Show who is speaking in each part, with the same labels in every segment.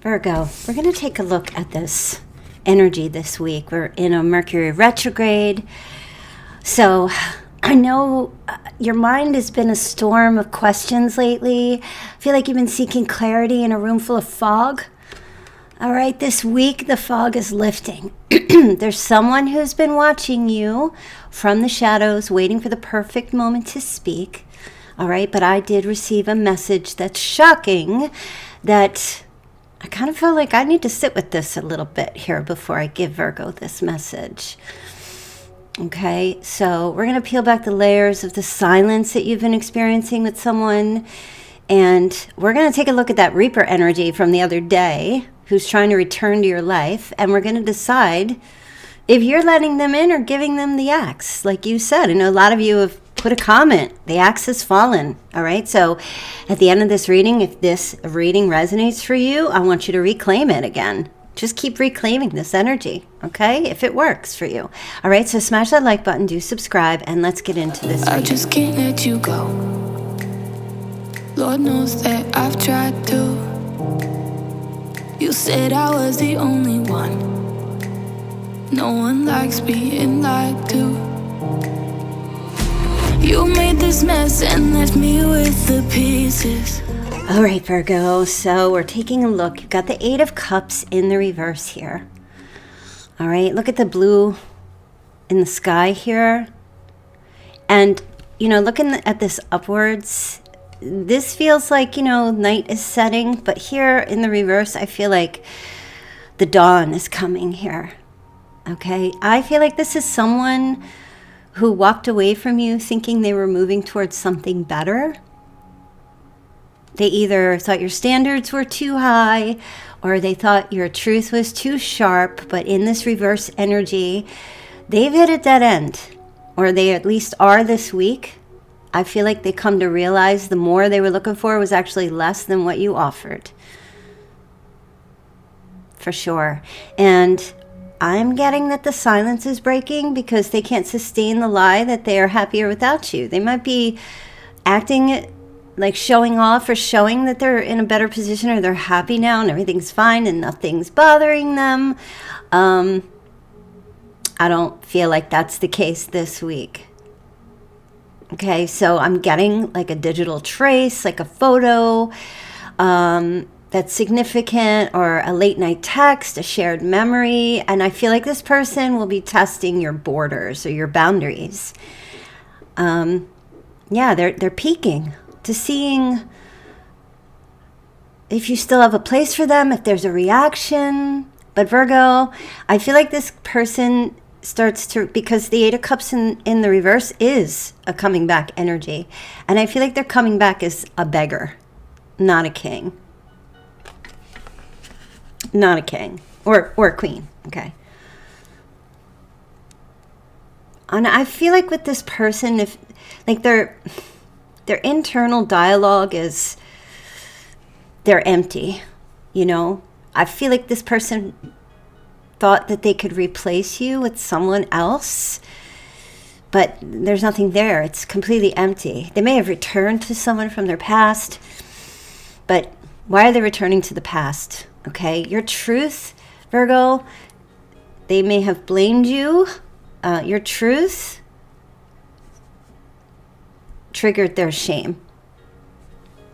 Speaker 1: Virgo, we're going to take a look at this energy this week. We're in a Mercury retrograde. So I know your mind has been a storm of questions lately. I feel like you've been seeking clarity in a room full of fog. All right, this week the fog is lifting. There's someone who's been watching you from the shadows, waiting for the perfect moment to speak. All right, but I did receive a message that's shocking that I kind of feel like I need to sit with this a little bit here before I give Virgo this message. Okay, so we're going to peel back the layers of the silence that you've been experiencing with someone. And we're going to take a look at that Reaper energy from the other day who's trying to return to your life. And we're going to decide if you're letting them in or giving them the axe. Like you said, I know a lot of you have put a comment. The axe has fallen. All right. So at the end of this reading, if this reading resonates for you, I want you to reclaim it again. Just keep reclaiming this energy. Okay. If it works for you. All right. So smash that like button, do subscribe, and let's get into this reading.
Speaker 2: I just can't let you go. Lord knows that I've tried to. You said I was the only one. No one likes being lied to. You made this mess and left me with the pieces.
Speaker 1: All right, Virgo, so we're taking a look. You've got the Eight of Cups in the reverse here. All right, look at the blue in the sky here. And, looking at this upwards, this feels like, night is setting. But here in the reverse, I feel like the dawn is coming here. Okay, I feel like this is someone who walked away from you thinking they were moving towards something better. They either thought your standards were too high or they thought your truth was too sharp, but in this reverse energy, they've hit a dead end, or they at least are this week. I feel like they come to realize the more they were looking for was actually less than what you offered. For sure. And I'm getting that the silence is breaking because they can't sustain the lie that they are happier without you. They might be acting like showing off or showing that they're in a better position or they're happy now and everything's fine and nothing's bothering them. I don't feel like that's the case this week. Okay, so I'm getting like a digital trace, like a photo, that's significant, or a late night text, a shared memory. And I feel like this person will be testing your borders or your boundaries. They're peeking to seeing if you still have a place for them, if there's a reaction. But Virgo, I feel like this person starts to, because the Eight of Cups in the reverse is a coming back energy. And I feel like they're coming back as a beggar, not a king. Not a king or a queen. Okay. And I feel like with this person, if like their internal dialogue is, they're empty, I feel like this person thought that they could replace you with someone else, but there's nothing there. It's completely empty. They may have returned to someone from their past, but why are they returning to the past? Okay, your truth, Virgo, they may have blamed you. Your truth triggered their shame,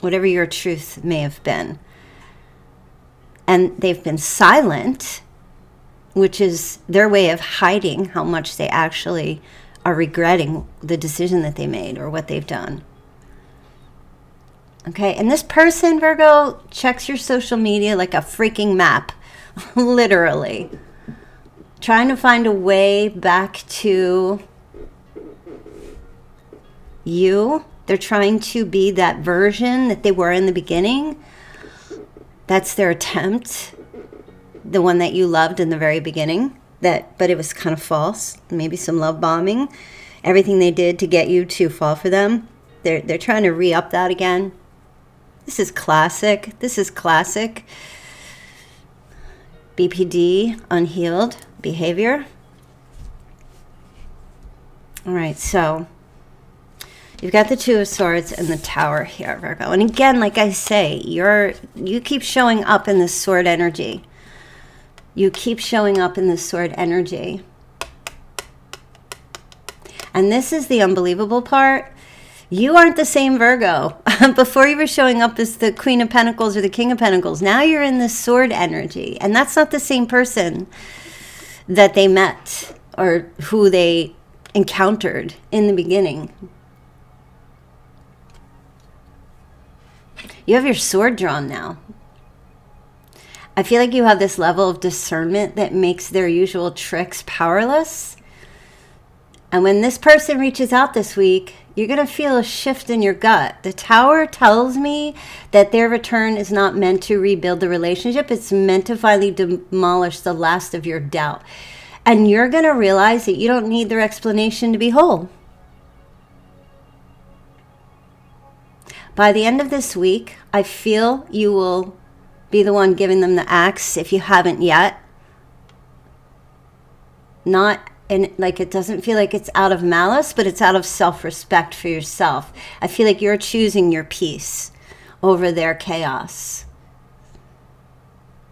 Speaker 1: whatever your truth may have been. And they've been silent, which is their way of hiding how much they actually are regretting the decision that they made or what they've done. Okay, and this person, Virgo, checks your social media like a freaking map, literally. Trying to find a way back to you. They're trying to be that version that they were in the beginning. That's their attempt. The one that you loved in the very beginning. But it was kind of false. Maybe some love bombing. Everything they did to get you to fall for them. They're trying to re-up that again. This is classic. BPD, unhealed behavior. All right, so You've got the Two of Swords and the Tower here, Virgo. And again, like I say, you keep showing up in this sword energy. You keep showing up in this sword energy. And this is the unbelievable part. You aren't the same Virgo. Before you were showing up as the Queen of Pentacles or the King of Pentacles. Now you're in this sword energy. And that's not the same person that they met or who they encountered in the beginning. You have your sword drawn now. I feel like you have this level of discernment that makes their usual tricks powerless. And when this person reaches out this week, you're going to feel a shift in your gut. The Tower tells me that their return is not meant to rebuild the relationship. It's meant to finally demolish the last of your doubt. And you're going to realize that you don't need their explanation to be whole. By the end of this week, I feel you will be the one giving them the axe if you haven't yet. It doesn't feel like it's out of malice, but it's out of self-respect for yourself. I feel like you're choosing your peace over their chaos.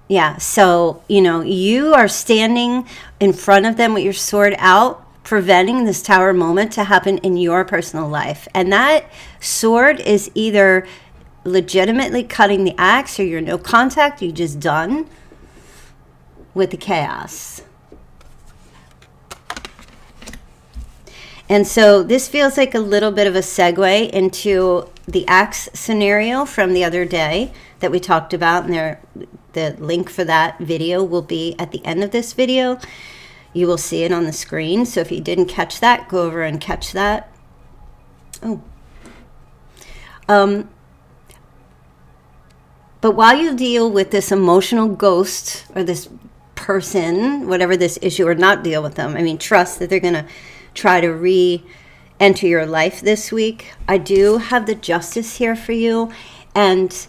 Speaker 1: Yeah, so, you are standing in front of them with your sword out, preventing this Tower moment to happen in your personal life. And that sword is either legitimately cutting the axe or you're no contact, you're just done with the chaos. And so this feels like a little bit of a segue into the axe scenario from the other day that we talked about. And the link for that video will be at the end of this video. You will see it on the screen. So if you didn't catch that, go over and catch that. But while you deal with this emotional ghost or this person, whatever this issue, or not deal with them, trust that they're going to try to re-enter your life this week. I do have the Justice here for you. And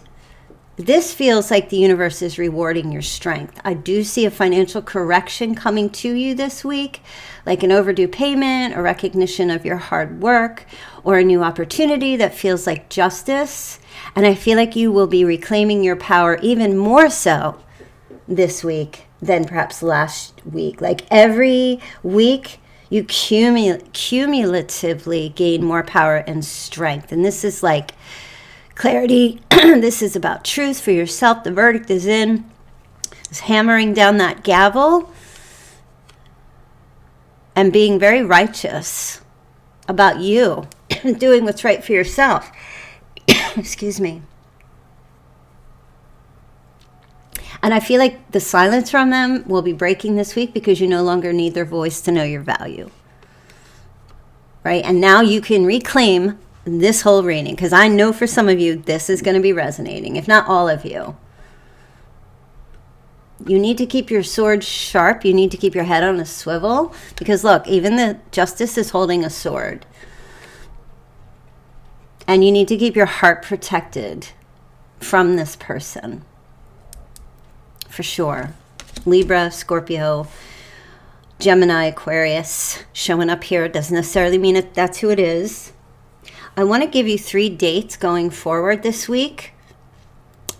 Speaker 1: this feels like the universe is rewarding your strength. I do see a financial correction coming to you this week, like an overdue payment, a recognition of your hard work, or a new opportunity that feels like justice. And I feel like you will be reclaiming your power even more so this week than perhaps last week. Like every week, you cumulatively gain more and strength. And this is like clarity. This is about truth for yourself. The verdict is in. It's hammering down that gavel and being very righteous about you doing what's right for yourself. Excuse me. And I feel like the silence from them will be breaking this week because you no longer need their voice to know your value. Right? And now you can reclaim this whole reading, because I know for some of you this is going to be resonating, if not all of you. You need to keep your sword sharp. You need to keep your head on a swivel, because look, even the Justice is holding a sword. And you need to keep your heart protected from this person. For sure. Libra, Scorpio, Gemini, Aquarius showing up here doesn't necessarily mean that's who it is. I want to give you 3 dates going forward this week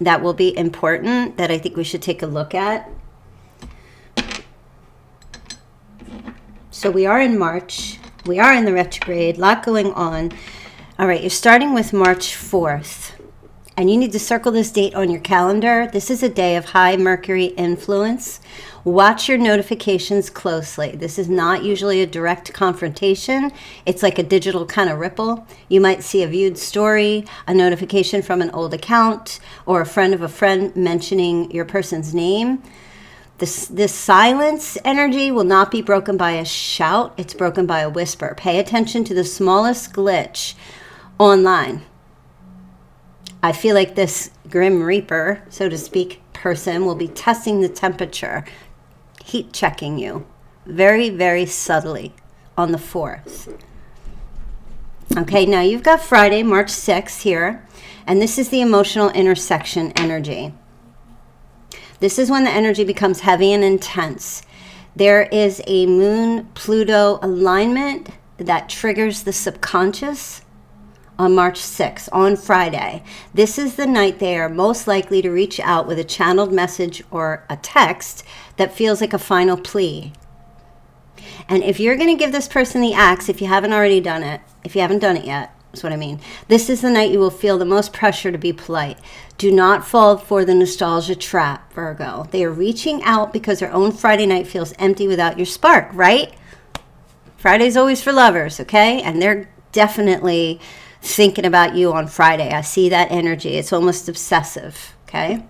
Speaker 1: that will be important, that I think we should take a look at. So we are in March. We are in the retrograde. A lot going on. All right, you're starting with March 4th. And you need to circle this date on your calendar. This is a day of high Mercury influence. Watch your notifications closely. This is not usually a direct confrontation. It's like a digital kind of ripple. You might see a viewed story, a notification from an old account, or a friend of a friend mentioning your person's name. This silence energy will not be broken by a shout. It's broken by a whisper. Pay attention to the smallest glitch online. I feel like this Grim Reaper, so to speak, person will be testing the temperature, heat checking you very, very subtly on the 4th. Okay, now you've got Friday, March 6th here, and this is the emotional intersection energy. This is when the energy becomes heavy and intense. There is a Moon-Pluto alignment that triggers the subconscious. on March 6th, on Friday. This is the night they are most likely to reach out with a channeled message or a text that feels like a final plea. And if you're going to give this person the axe, if you haven't already done it, if you haven't done it yet, that's what I mean. This is the night you will feel the most pressure to be polite. Do not fall for the nostalgia trap, Virgo. They are reaching out because their own Friday night feels empty without your spark, right? Friday's always for lovers, okay? And they're definitely thinking about you on Friday. I see that energy. It's almost obsessive, okay?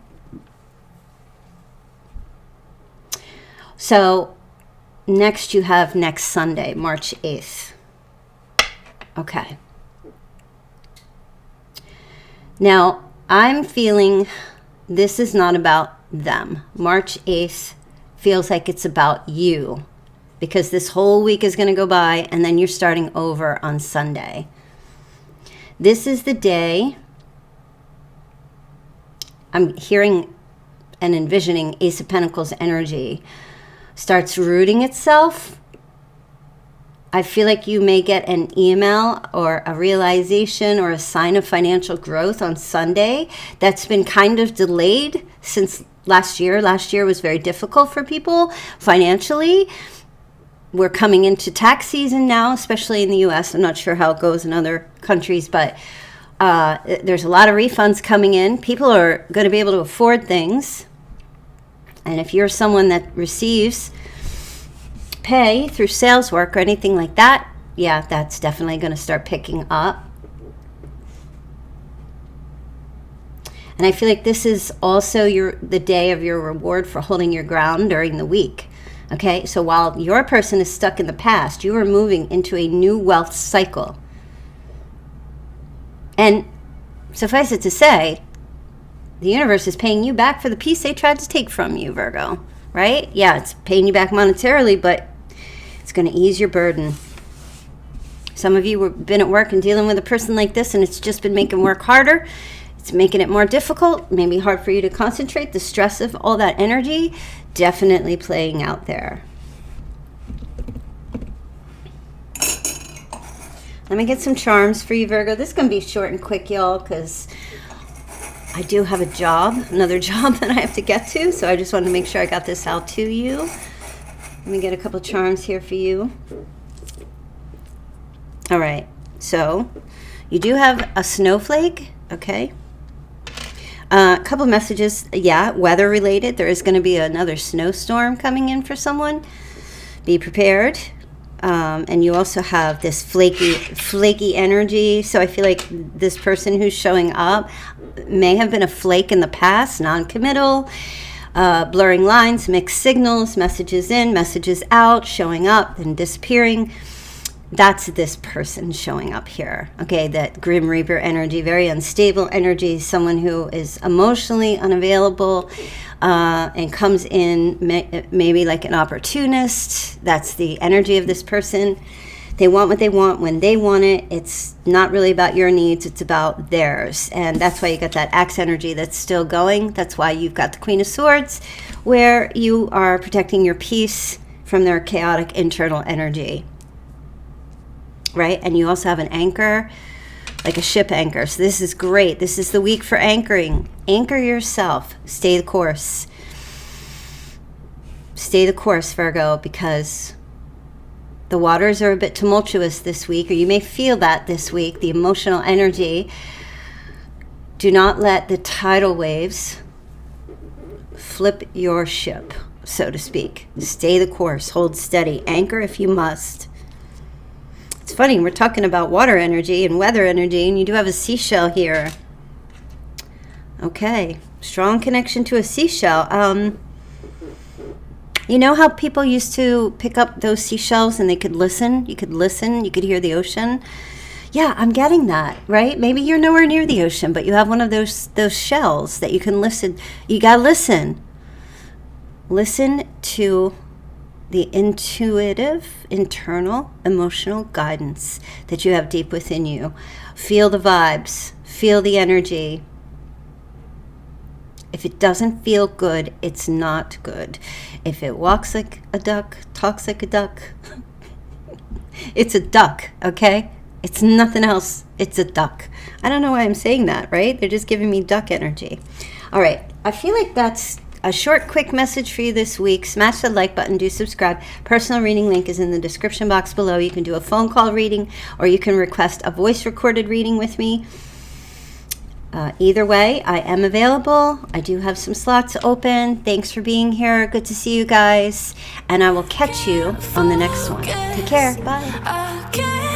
Speaker 1: So next you have next Sunday, March 8th. Okay. Now, I'm feeling this is not about them. March 8th feels like it's about you, because this whole week is going to go by and then you're starting over on Sunday. This is the day I'm hearing and envisioning Ace of Pentacles energy starts rooting itself. I feel like you may get an email or a realization or a sign of financial growth on Sunday that's been kind of delayed since last year. Last year was very difficult for people financially. We're coming into tax season now, especially in the U.S. I'm not sure how it goes in other countries, but there's a lot of refunds coming in. People are going to be able to afford things. And if you're someone that receives pay through sales work or anything like that, yeah, that's definitely going to start picking up. And I feel like this is also the day of your reward for holding your ground during the week. Okay, so while your person is stuck in the past, you are moving into a new wealth cycle. And suffice it to say, the universe is paying you back for the piece they tried to take from you, Virgo, right? Yeah, it's paying you back monetarily, but it's going to ease your burden. Some of you have been at work and dealing with a person like this, and it's just been making work harder. It's making it more difficult, maybe hard for you to concentrate. The stress of all that energy definitely playing out there. Let me get some charms for you, Virgo. This is going to be short and quick, y'all, because I do have another job that I have to get to, so I just wanted to make sure I got this out to you. Let me get a couple charms here for you. All right, so you do have a snowflake, okay? A couple messages, yeah, weather related. There is going to be another snowstorm coming in for someone. Be prepared. And you also have this flaky energy. So I feel like this person who's showing up may have been a flake in the past, non-committal, blurring lines, mixed signals, messages in, messages out, showing up and disappearing. That's this person showing up here. Okay, that Grim Reaper energy, very unstable energy, someone who is emotionally unavailable and comes in maybe like an opportunist. That's the energy of this person. They want what they want when they want it. It's not really about your needs, it's about theirs. And that's why you got that axe energy that's still going. That's why you've got the Queen of Swords, where you are protecting your peace from their chaotic internal energy. Right? And you also have an anchor, like a ship anchor. So this is great. This is the week for anchoring. Anchor yourself. Stay the course. Stay the course, Virgo, because the waters are a bit tumultuous this week, or you may feel that this week, the emotional energy. Do not let the tidal waves flip your ship, so to speak. Stay the course. Hold steady. Anchor if you must. It's funny, we're talking about water energy and weather energy, and you do have a seashell here. Okay, strong connection to a seashell. You know how people used to pick up those seashells and they could listen? You could listen, you could hear the ocean. Yeah, I'm getting that, right? Maybe you're nowhere near the ocean, but you have one of those shells that you can listen. You gotta listen. Listen to the intuitive, internal, emotional guidance that you have deep within you. Feel the vibes. Feel the energy. If it doesn't feel good, it's not good. If it walks like a duck, talks like a duck, it's a duck, okay? It's nothing else. It's a duck. I don't know why I'm saying that, right? They're just giving me duck energy. All right. I feel like that's a short, quick message for you this week. Smash the like button. Do subscribe. Personal reading link is in the description box below. You can do a phone call reading, or you can request a voice recorded reading with me. Either way, I am available. I do have some slots open. Thanks for being here. Good to see you guys. And I will catch you on the next one. Take care. Bye.